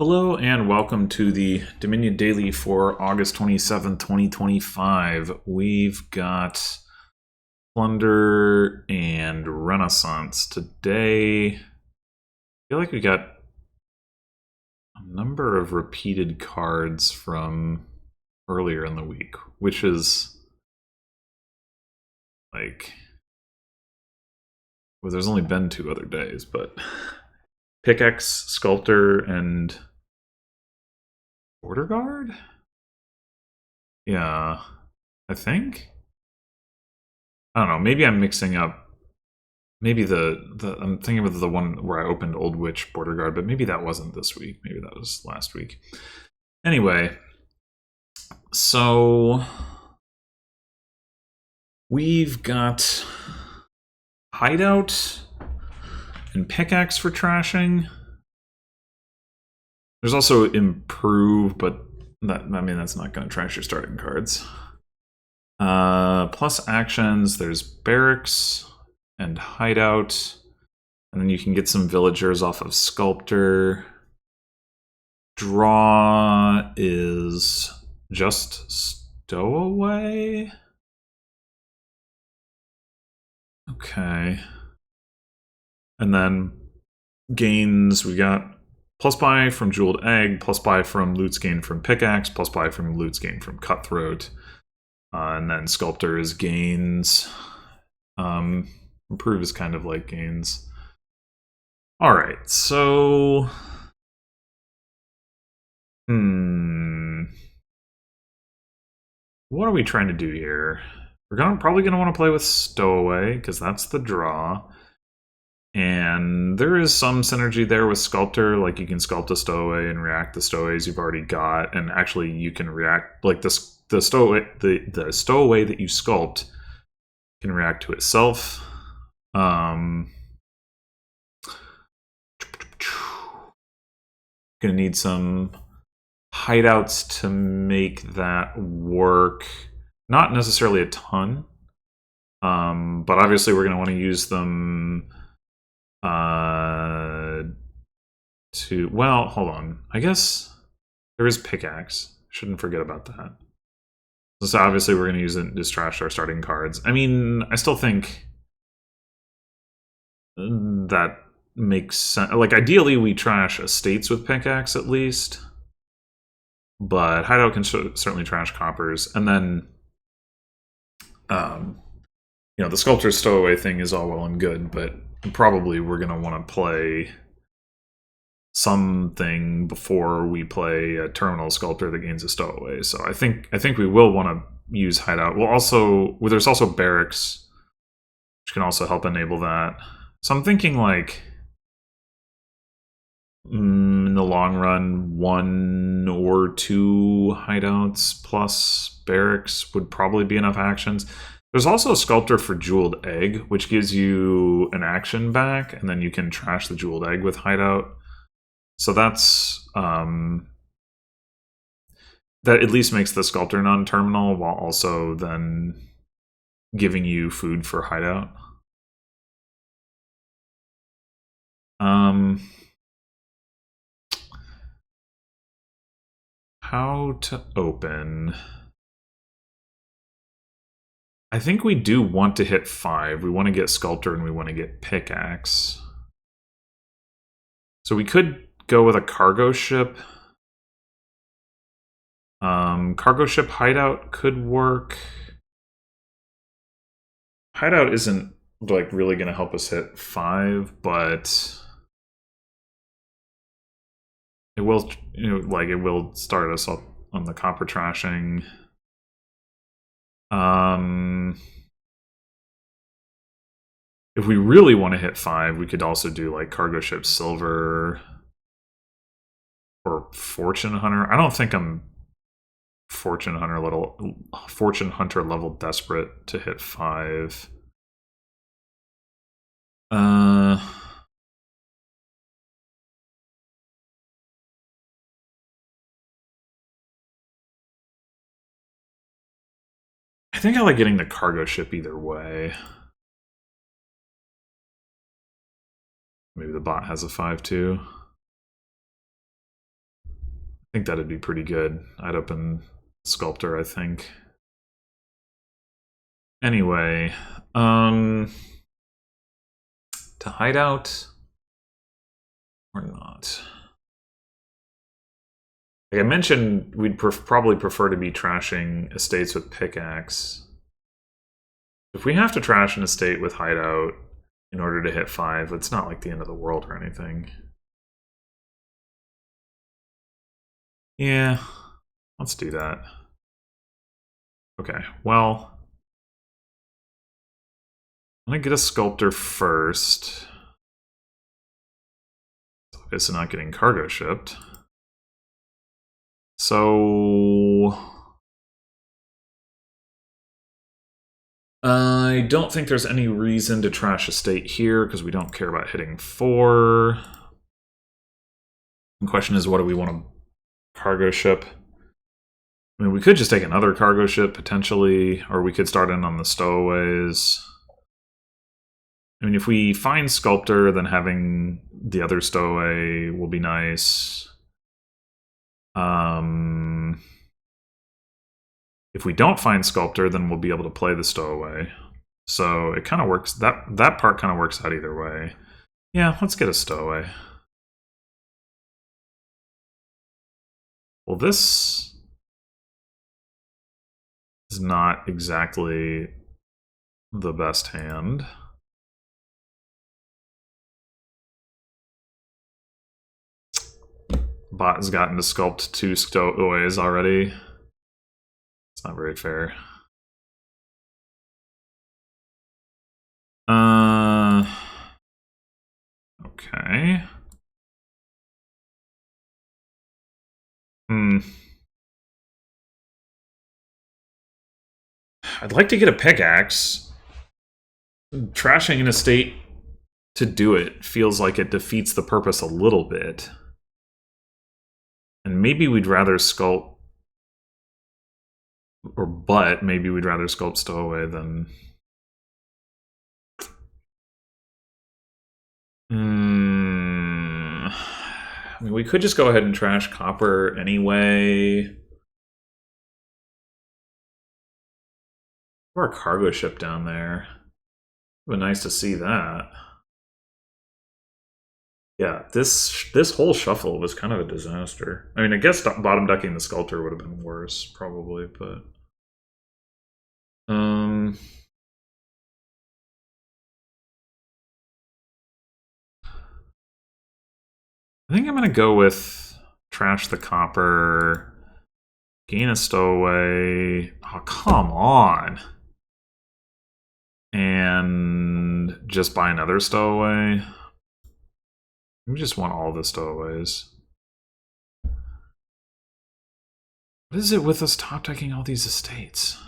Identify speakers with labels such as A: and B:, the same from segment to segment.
A: Hello and welcome to the Dominion Daily for August 27th, 2025. We've got Plunder and Renaissance today. I feel like we got a number of repeated cards from earlier in the week, which is like, well, there's only been 2 other days, but Pickaxe, Sculptor, and Border Guard? Yeah, I think. I don't know. Maybe I'm mixing up. Maybe I'm thinking of the one where I opened Old Witch Border Guard, but maybe that wasn't this week. Maybe that was last week. Anyway, so we've got Hideout and Pickaxe for trashing. There's also Improve, but that's not going to trash your starting cards. Plus actions, there's Barracks and Hideout, and then you can get some villagers off of Sculptor. Draw is just Stowaway. Okay. And then gains, we got plus buy from Jeweled Egg, plus buy from Loot's Gain from Pickaxe, plus buy from Loot's Gain from Cutthroat. And then Sculptor is gains. Improve is kind of like gains. Alright, so... What are we trying to do here? We're probably going to want to play with Stowaway, because that's the draw. And there is some synergy there with Sculptor, like you can sculpt a Stowaway and react to Stowaways you've already got, and actually you can react, like the Stowaway that you sculpt can react to itself. Gonna need some hideouts to make that work. Not necessarily a ton, but obviously we're gonna want to use them to, well, hold on. I guess there is Pickaxe. Shouldn't forget about that. So obviously we're going to use it to trash our starting cards. I mean, I still think that makes sense. Like, ideally we trash estates with Pickaxe at least. But Hideout can certainly trash coppers. And then, the Sculptor's Stowaway thing is all well and good, but probably we're going to want to play something before we play a Terminal Sculptor that gains a Stowaway. So I think we will want to use Hideout. There's also Barracks, which can also help enable that. So I'm thinking, like, in the long run, 1 or 2 hideouts plus Barracks would probably be enough actions. There's also a Sculptor for Jeweled Egg, which gives you an action back, and then you can trash the Jeweled Egg with Hideout. So that's that at least makes the Sculptor non-terminal, while also then giving you food for Hideout. How to open? I think we do want to hit 5. We want to get Sculptor and we want to get Pickaxe. So we could go with a cargo ship. Cargo ship Hideout could work. Hideout isn't, like, really going to help us hit 5, but it will, it will start us up on the copper trashing. If we really want to hit 5, we could also do, like, Cargo Ship Silver or Fortune Hunter. I don't think I'm Fortune Hunter level desperate to hit 5. I think I like getting the cargo ship either way. Maybe the bot has a 5 too. think that'd be pretty good. I'd open Sculptor, I think. Anyway, to hideout or not? Like I mentioned, we'd probably prefer to be trashing estates with pickaxe. If we have to trash an estate with hideout in order to hit 5, it's not like the end of the world or anything. Yeah, let's do that. Okay, well, I'm gonna get a Sculptor first. It's not getting cargo shipped. So I don't think there's any reason to trash a state here because we don't care about hitting 4. The question is, what do we want to cargo ship? I mean, we could just take another cargo ship potentially, or we could start in on the stowaways. I mean, if we find Sculptor, then having the other stowaway will be nice. If we don't find Sculptor, then we'll be able to play the stowaway. So it kind of works. That part kind of works out either way. Yeah, let's get a stowaway. Well, this is not exactly the best hand. Bot has gotten to sculpt 2 stowaways already. It's not very fair. Okay. I'd like to get a pickaxe. Trashing an estate to do it feels like it defeats the purpose a little bit. And maybe we'd rather sculpt, but maybe we'd rather sculpt stowaway than... I mean, we could just go ahead and trash copper anyway. Or a cargo ship down there. It would be nice to see that. Yeah, this whole shuffle was kind of a disaster. I mean, I guess bottom decking the Sculptor would have been worse, probably, but... I think I'm going to go with trash the copper, gain a stowaway. Oh, come on. And just buy another stowaway. We just want all the stowaways. What is it with us top decking all these estates?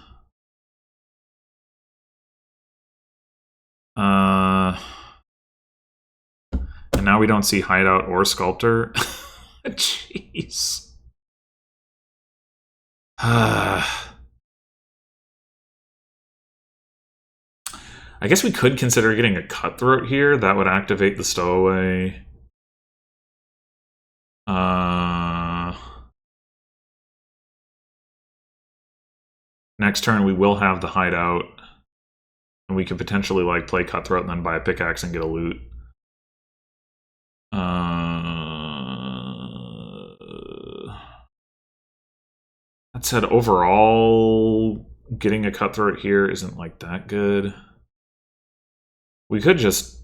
A: And now we don't see hideout or sculptor. Jeez. I guess we could consider getting a cutthroat here. That would activate the stowaway. Next turn we will have the hideout. And we could potentially like play cutthroat and then buy a pickaxe and get a loot. That said, overall, getting a cutthroat here isn't like that good. We could just...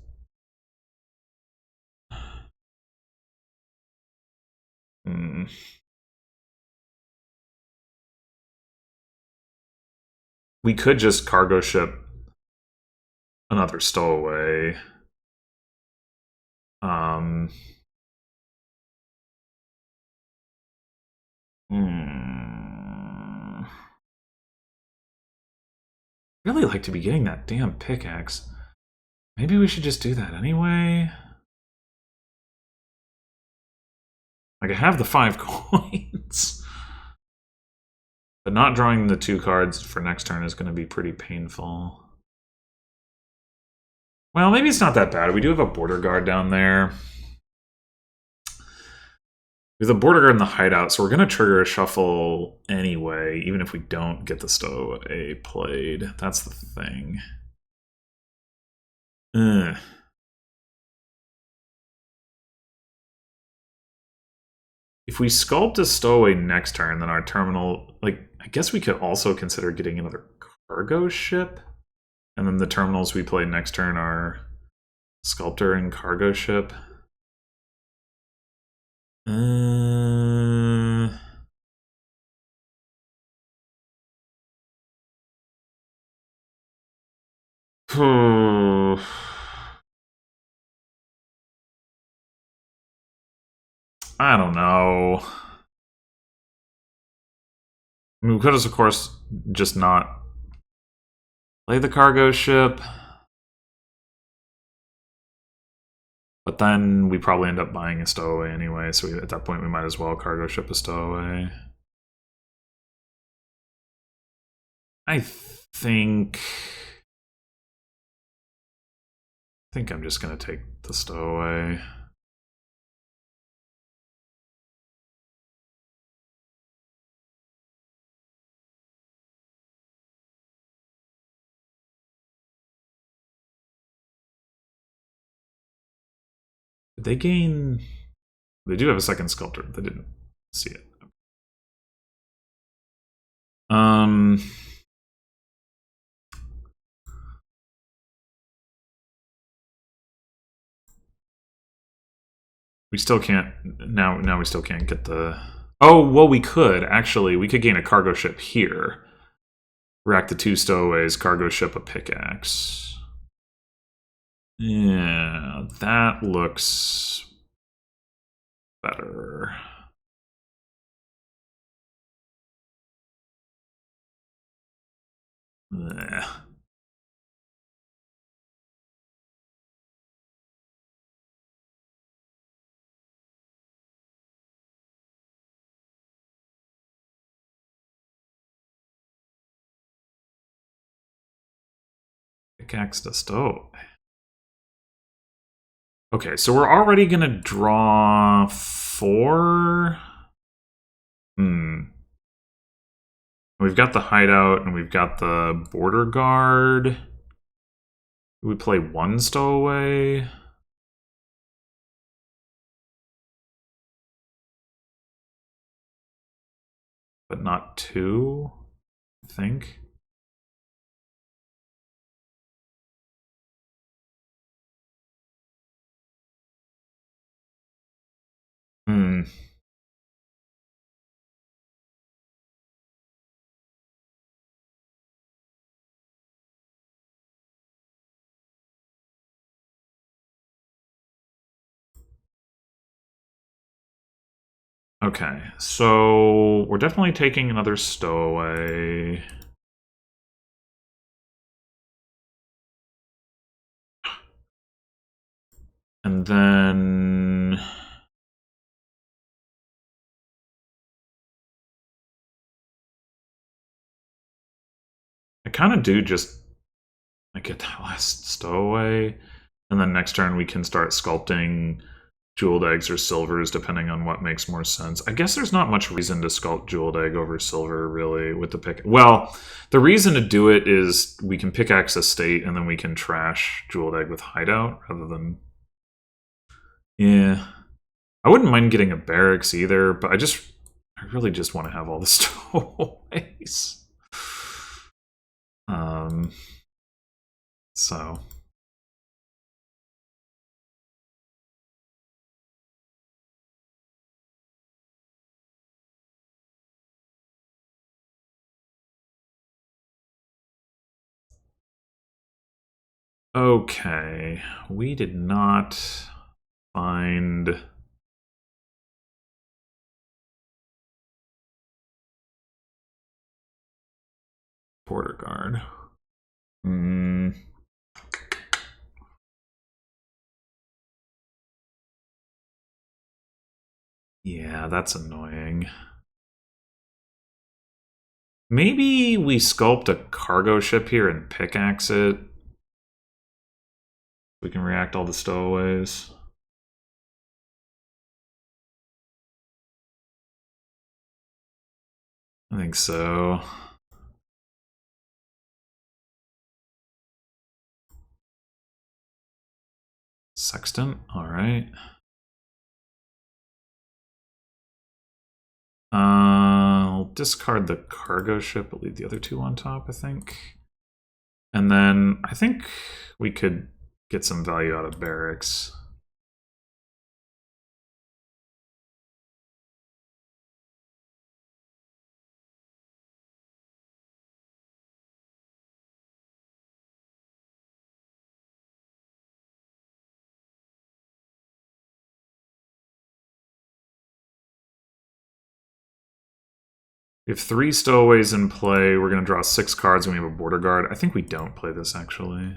A: We could just cargo ship another stowaway. Really like to be getting that damn pickaxe. Maybe we should just do that anyway. Like, I have the 5 coins. But not drawing the 2 cards for next turn is going to be pretty painful. Well, maybe it's not that bad. We do have a border guard down there. We have the border guard and the hideout, so we're going to trigger a shuffle anyway, even if we don't get the stowaway played. That's the thing. Ugh. If we sculpt a stowaway next turn, then our terminal, like, I guess we could also consider getting another cargo ship. And then the terminals we play next turn are sculptor and cargo ship. I don't know. I mean, we could, of course, just not play the cargo ship. But then we probably end up buying a stowaway anyway, so at that point we might as well cargo ship a stowaway. I think I'm just going to take the stowaway. Did they gain... They do have a second sculptor. They didn't see it. We still can't... Now we still can't get the... Oh, well, we could, actually. We could gain a cargo ship here. Rack the 2 stowaways, cargo ship a pickaxe. Yeah, that looks better. Ugh. Pickaxe to stove. Okay, so we're already gonna draw 4. We've got the hideout and we've got the border guard. We play 1 stowaway. But not 2, I think. Okay, so we're definitely taking another stowaway. And then... I kind of do just get that last stowaway. And then next turn we can start sculpting jeweled eggs or silvers, depending on what makes more sense. I guess there's not much reason to sculpt jeweled egg over silver, really, with the pick. Well, the reason to do it is we can pickaxe a state, and then we can trash jeweled egg with hideout, rather than... Yeah. I wouldn't mind getting a barracks either, but I really just want to have all the stowaways. So... Okay, we did not find... border guard. Yeah, that's annoying. Maybe we sculpt a cargo ship here and pickaxe it. We can react all the stowaways. I think so. Sextant, alright. I'll discard the cargo ship, but leave the other two on top, I think. And then I think we could get some value out of barracks. We have 3 stowaways in play. We're going to draw 6 cards and we have a border guard. I think we don't play this, actually.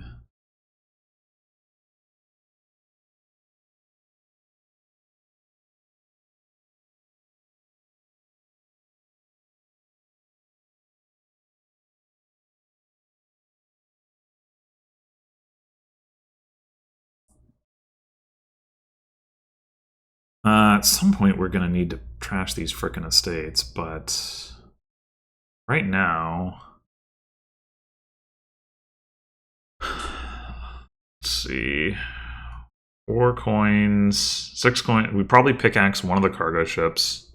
A: At some point, we're going to need to trash these frickin' estates, but right now... Let's see. 4 coins, 6 coins. We probably pickaxe one of the cargo ships.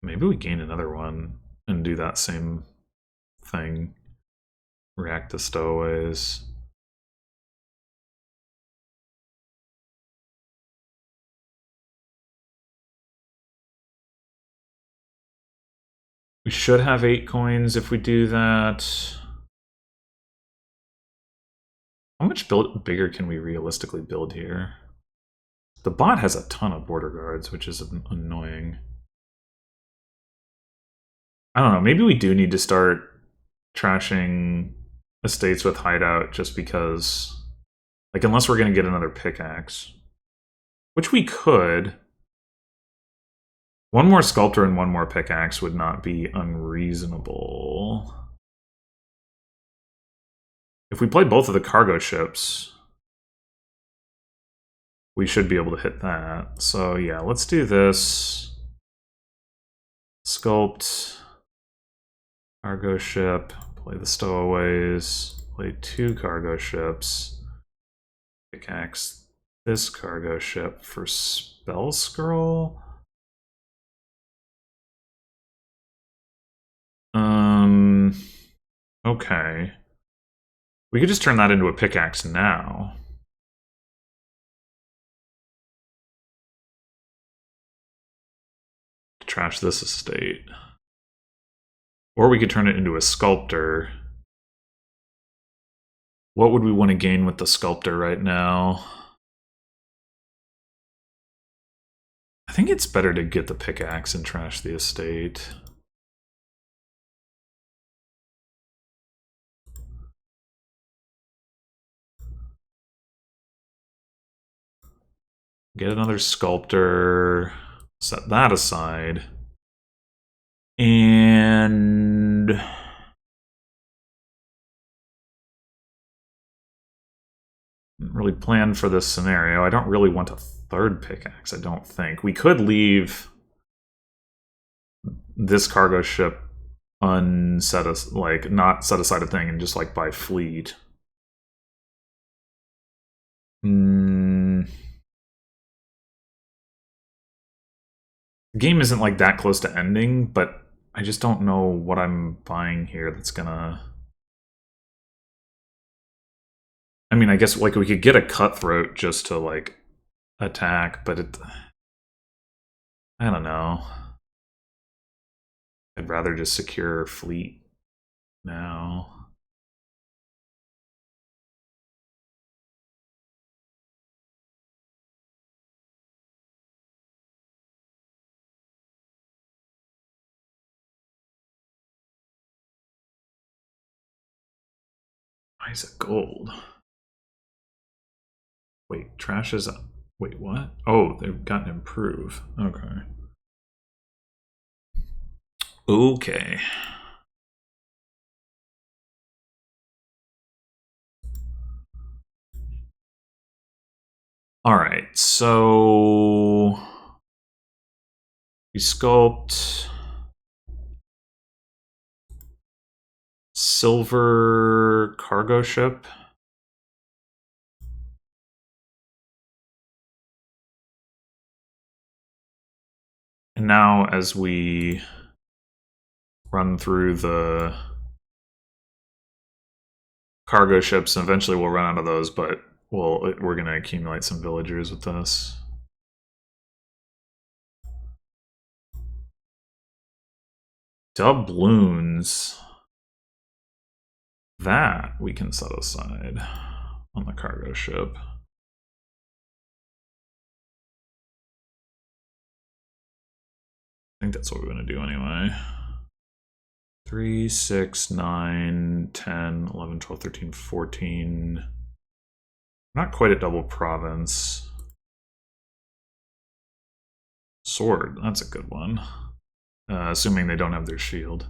A: Maybe we gain another one and do that same thing. React to stowaways. We should have 8 coins if we do that. How much bigger can we realistically build here? The bot has a ton of border guards, which is annoying. I don't know, maybe we do need to start trashing estates with hideout just because, like, unless we're going to get another pickaxe. Which we could. One more sculptor and one more pickaxe would not be unreasonable. If we play both of the cargo ships, we should be able to hit that. So yeah, let's do this. Sculpt. Cargo ship. Play the stowaways. Play 2 cargo ships. Pickaxe this cargo ship for spell scroll. Okay. We could just turn that into a pickaxe now. Trash this estate. Or we could turn it into a sculptor. What would we want to gain with the sculptor right now? I think it's better to get the pickaxe and trash the estate. Get another sculptor. Set that aside. And... really planned for this scenario. I don't really want a 3rd pickaxe, I don't think. We could leave this cargo ship unset, like, not set aside a thing and just, like, buy fleet. The game isn't, like, that close to ending, but I just don't know what I'm buying here that's gonna... I mean, I guess, like, we could get a cutthroat just to, like, attack, but it... I don't know. I'd rather just secure fleet now. Why is it gold? Wait, trash is... Wait, what? Oh, they've gotten improve. Okay. Okay. All right, so We sculpt silver cargo ship. And now as we run through the cargo ships, and eventually we'll run out of those, but we're going to accumulate some villagers with this. Doubloons. That we can set aside on the cargo ship. I think that's what we're going to do anyway. 3, 6, 9, 10, 11, 12, 13, 14. Not quite at double province. Sword, that's a good one. Assuming they don't have their shield.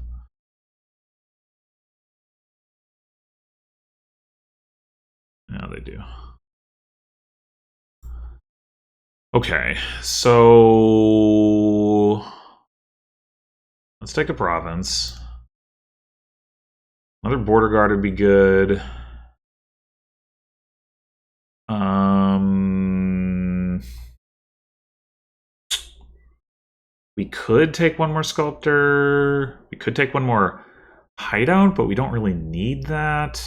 A: Yeah, they do. Okay, so let's take a province. Another border guard would be good. We could take one more sculptor. We could take one more hideout, but we don't really need that.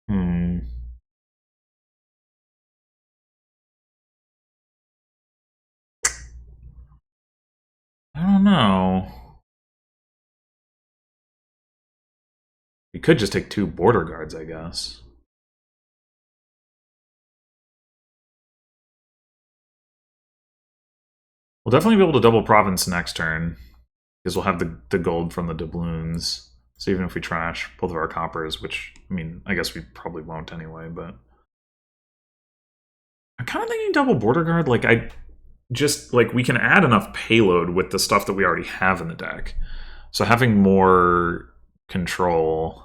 A: I don't know. We could just take 2 border guards, I guess. We'll definitely be able to double province next turn, because we'll have the gold from the doubloons. So even if we trash both of our coppers, which, I mean, I guess we probably won't anyway, but... I'm kind of thinking double border guard, like, we can add enough payload with the stuff that we already have in the deck. So having more control,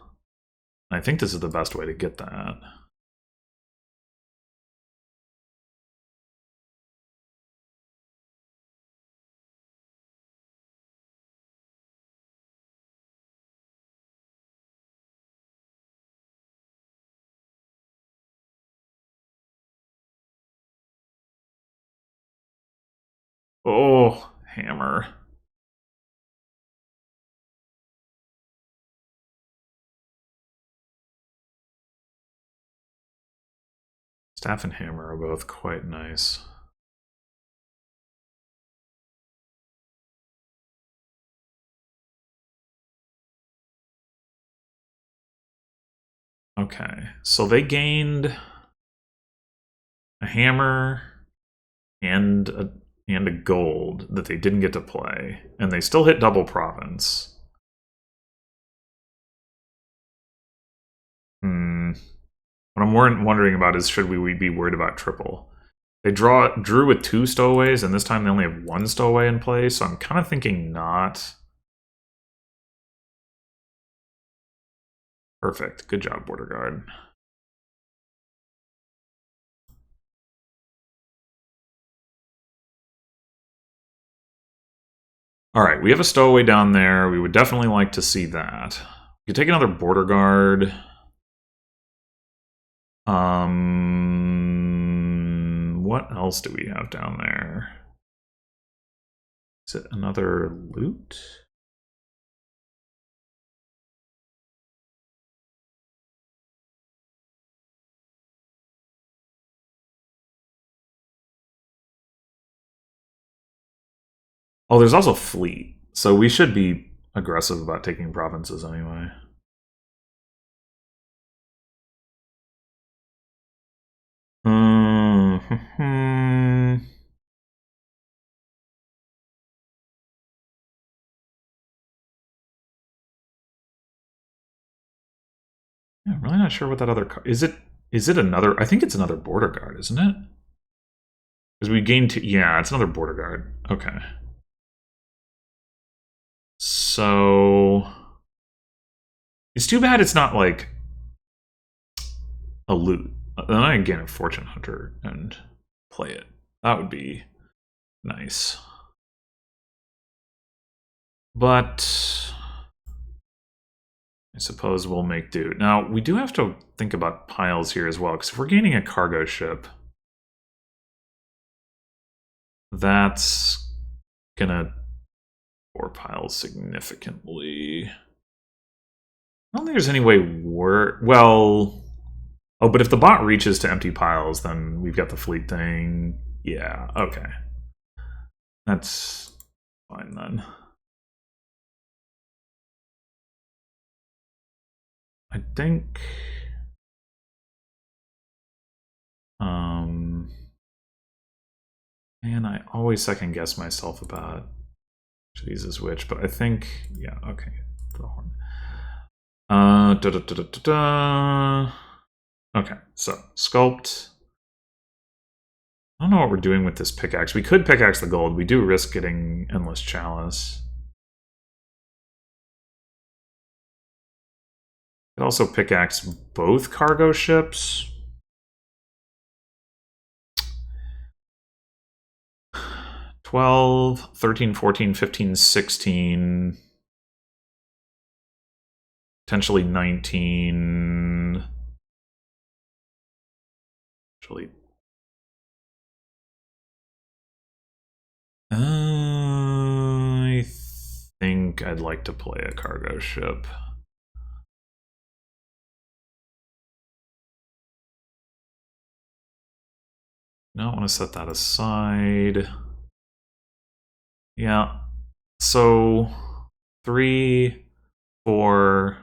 A: I think this is the best way to get that. Oh, hammer. Staff and hammer are both quite nice. Okay, so they gained a hammer and a gold that they didn't get to play, and they still hit double province. What I'm more wondering about is, should we be worried about triple? They drew with 2 stowaways, and this time they only have 1 stowaway in play, so I'm kind of thinking not. Perfect. Good job, border guard. Alright, we have a stowaway down there. We would definitely like to see that. We could take another border guard. What else do we have down there? Is it another loot? Oh, there's also fleet. So we should be aggressive about taking provinces anyway. Yeah, I'm really not sure what that other is. It another? I think it's another border guard, isn't it? Because we gained 2. Yeah, it's another border guard. Okay. So it's too bad it's not like a loot. Then I gain a fortune hunter and play it. That would be nice. But I suppose we'll make do. Now, we do have to think about piles here as well, because if we're gaining a cargo ship, that's gonna or piles significantly. I don't think there's any way we're... Well... Oh, but if the bot reaches to empty piles, then we've got the fleet thing. Yeah, okay. That's fine then. I think... Man, I always second guess myself about which of these is which, but I think... Yeah, okay. The horn. Okay, so sculpt. I don't know what we're doing with this pickaxe. We could pickaxe the gold. We do risk getting endless chalice. Could also pickaxe both cargo ships. 12, 13, 14, 15, 16. Potentially 19. Actually. I think I'd like to play a cargo ship. No, I want to set that aside. Yeah. So 3, 4,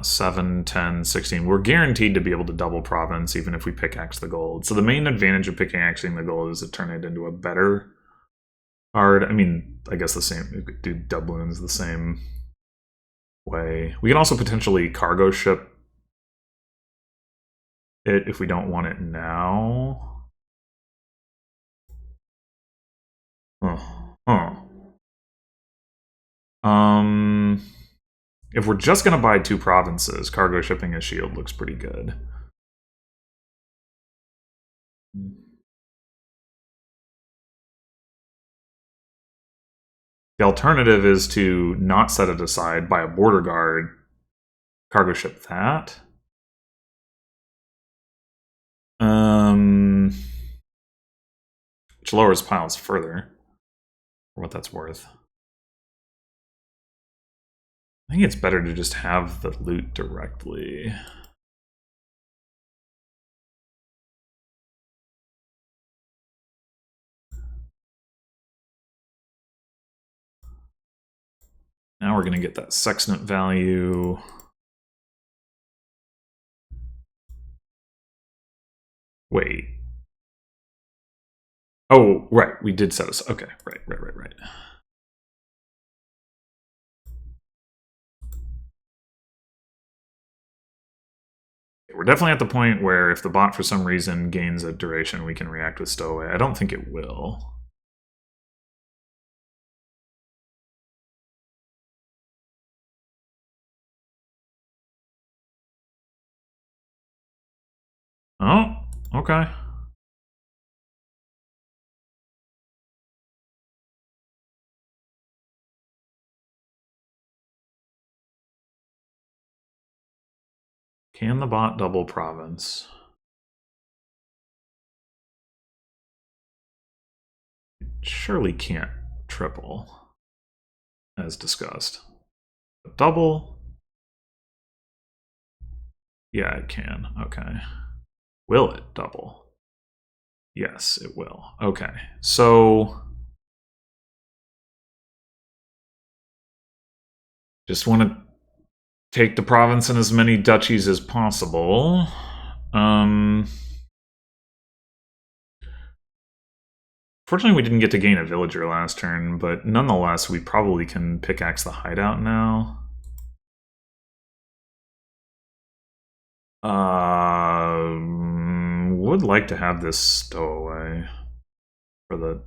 A: 7, 10, 16. We're guaranteed to be able to double province even if we pickaxe the gold. So the main advantage of pickaxing the gold is to turn it into a better card. I mean, I guess the same. We could do doubloons the same way. We can also potentially cargo ship it if we don't want it now. If we're just gonna buy 2 provinces, cargo shipping a shield looks pretty good. The alternative is to not set it aside, buy a border guard, cargo ship that. Which lowers piles further, for what that's worth. I think it's better to just have the loot directly. Now we're going to get that sextant value. Wait. Oh, right. We did set us. Okay. Right. We're definitely at the point where if the bot for some reason gains a duration, we can react with stowaway. I don't think it will. Oh, okay. Can the bot double province? It surely can't triple, as discussed. But double? Yeah, it can. Okay. Will it double? Yes, it will. Okay. So just want to take the province and as many duchies as possible. Fortunately, we didn't get to gain a villager last turn, but nonetheless, we probably can pickaxe the hideout now. Would like to have this stowaway for the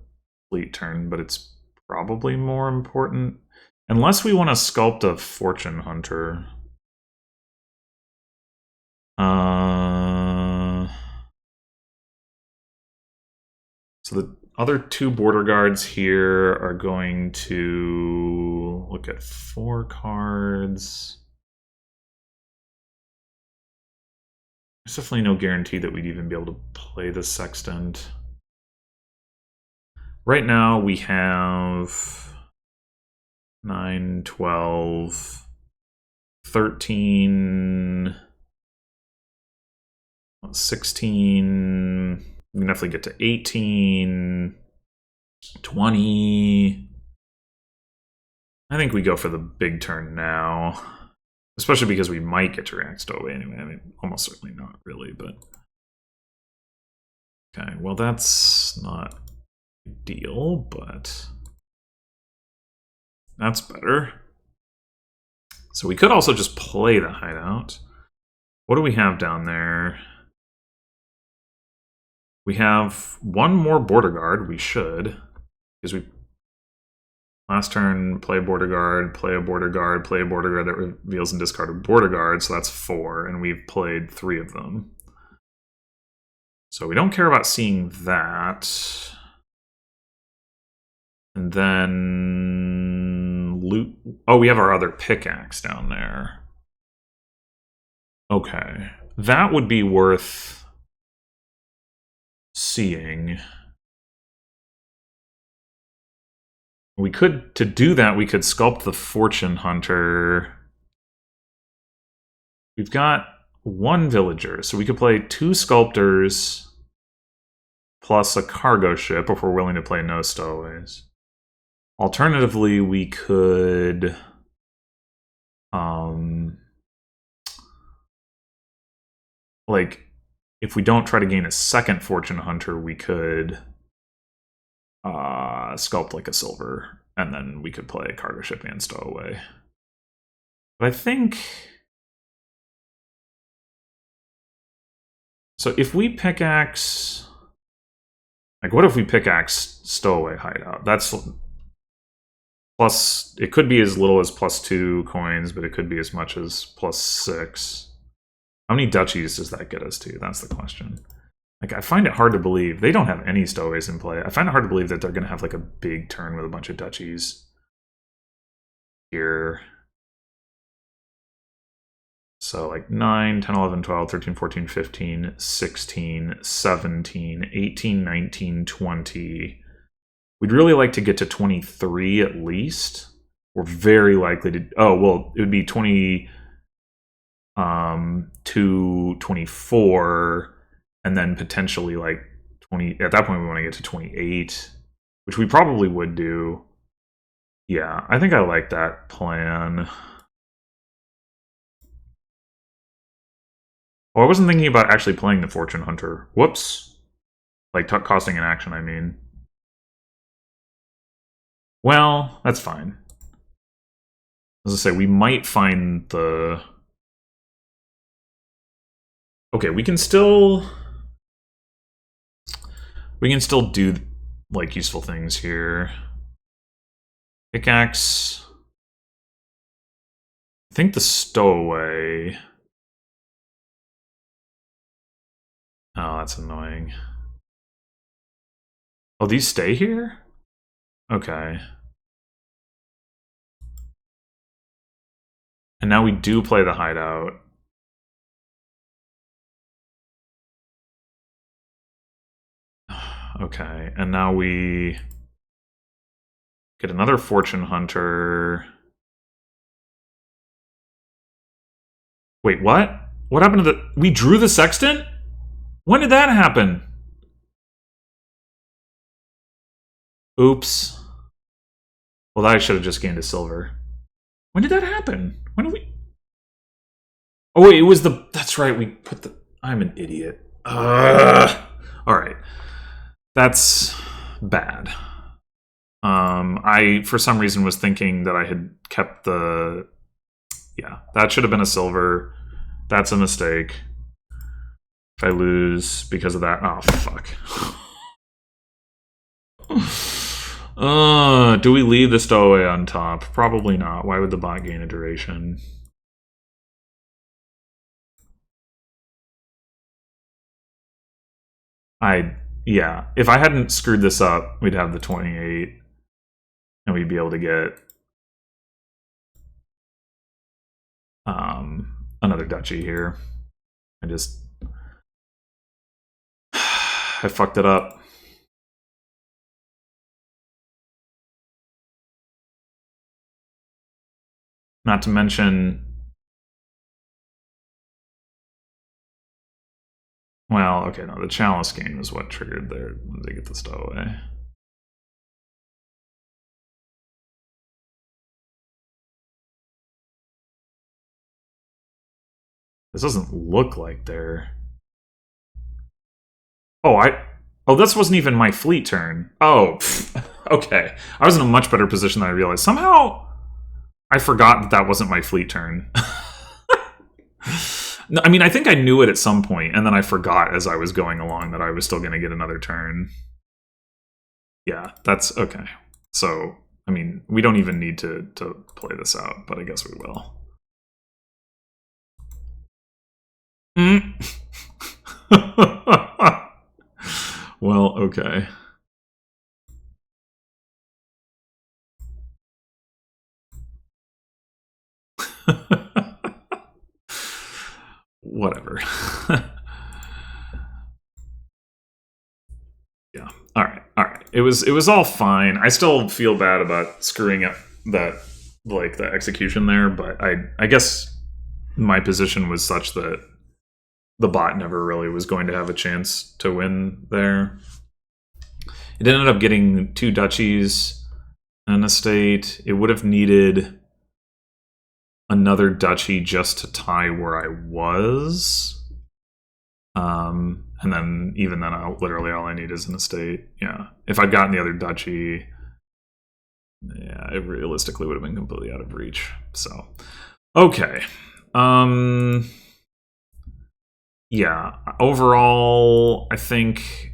A: fleet turn, but it's probably more important. Unless we want to sculpt a fortune hunter. So other 2 border guards here are going to look at 4 cards. There's definitely no guarantee that we'd even be able to play the Sextant. Right now we have 9, 12, 13, 16. We can definitely get to 18, 20. I think we go for the big turn now. Especially because we might get to react Stowaway anyway. I mean, almost certainly not really, but... Okay, well that's not ideal, but... that's better. So we could also just play the hideout. What do we have down there? We have 1 more border guard, we should. Because we... last turn, play a border guard, play a border guard, play a border guard that reveals and discard a border guard, so that's 4, and we've played 3 of them. So we don't care about seeing that. And then... loot... oh, we have our other pickaxe down there. Okay. That would be worth seeing. We could, to do that, we could sculpt the Fortune Hunter. We've got 1 villager, so we could play 2 sculptors plus a cargo ship if we're willing to play no stowaways. Alternatively, we could like, if we don't try to gain a second Fortune Hunter, we could sculpt like a silver, and then we could play a cargo ship and stowaway. But I think... so if we pickaxe... like, what if we pickaxe stowaway hideout? That's... plus... it could be as little as +2 coins, but it could be as much as +6. How many duchies does that get us to? That's the question. Like, I find it hard to believe. They don't have any stowaways in play. I find it hard to believe that they're going to have, like, a big turn with a bunch of duchies here. So, like, 9, 10, 11, 12, 13, 14, 15, 16, 17, 18, 19, 20. We'd really like to get to 23 at least. We're very likely to... oh, well, it would be 20... to 24, and then potentially like 20. At that point, we want to get to 28, which we probably would do. Yeah, I think I like that plan. Oh, I wasn't thinking about actually playing the Fortune Hunter. Whoops. Like, costing an action, I mean. Well, that's fine. As I say, we might find the... okay, we can still do, like, useful things here. Pickaxe. I think the stowaway... oh, that's annoying. Oh, these stay here? Okay. And now we do play the hideout. Okay, and now we get another Fortune Hunter. Wait, what? What happened to the... we drew the Sextant? When did that happen? Oops. Well, I should have just gained a silver. When did that happen? When did we... oh, wait, it was the... that's right, we put the... I'm an idiot. Alright. That's bad. I, for some reason, was thinking that I had kept the... yeah, that should have been a silver. That's a mistake. If I lose because of that... oh, fuck. Do we leave the stowaway on top? Probably not. Why would the bot gain a duration? Yeah, if I hadn't screwed this up, we'd have the 28, and we'd be able to get another duchy here. I fucked it up. Not to mention, well, okay, no, the chalice game is what triggered there when they get the stowaway. This doesn't look like they're... Oh, this wasn't even my fleet turn. Oh, okay. I was in a much better position than I realized. Somehow, I forgot that wasn't my fleet turn. No, I mean, I think I knew it at some point, and then I forgot as I was going along that I was still going to get another turn. Yeah, that's okay. So, I mean, we don't even need to play this out, but I guess we will. Well, okay. Whatever. Yeah. All right. It was all fine. I still feel bad about screwing up that, like, the execution there, but I guess my position was such that the bot never really was going to have a chance to win there. It ended up getting 2 duchies and an estate. It would have needed another duchy just to tie where I was. And then even then, literally all I need is an estate. Yeah. If I'd gotten the other duchy, yeah, it realistically would have been completely out of reach. So, okay. Yeah. Overall, I think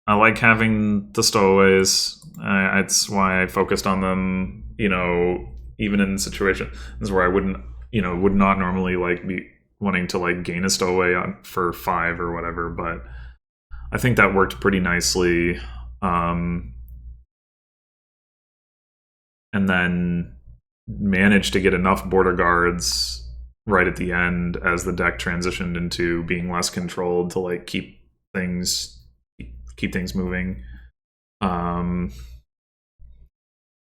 A: I like having the stowaways. That's why I focused on them, you know, even in situations where I wouldn't, you know, would not normally like be wanting to like gain a stowaway for 5 or whatever, but I think that worked pretty nicely. And then managed to get enough border guards right at the end as the deck transitioned into being less controlled to like keep things moving.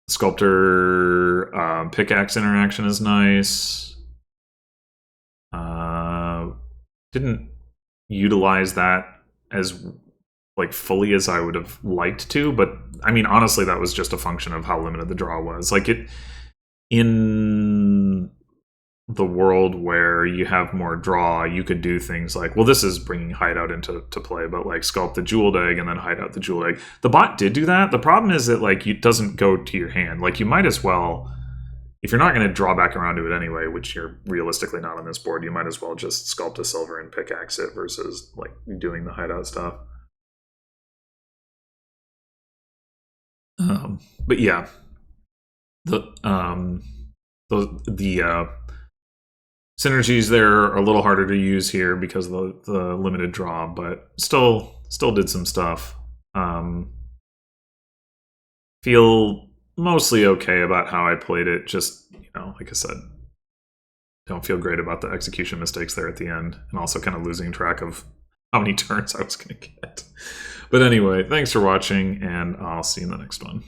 A: Sculptor pickaxe interaction is nice. Didn't utilize that as like fully as I would have liked to, but I mean, honestly, that was just a function of how limited the draw was. Like, it in the world where you have more draw, you could do things like, well, this is bringing hideout into play, but like sculpt the jeweled egg and then hideout the jeweled egg. The bot did do that. The problem is that like it doesn't go to your hand. Like, you might as well, if you're not going to draw back around to it anyway, which you're realistically not on this board, you might as well just sculpt a silver and pickaxe it versus like doing the hideout stuff. But yeah, the synergies there are a little harder to use here because of the limited draw, but still did some stuff. Feel mostly okay about how I played it. Just, you know, like I said, don't feel great about the execution mistakes there at the end, and also kind of losing track of how many turns I was going to get. But anyway, thanks for watching, and I'll see you in the next one.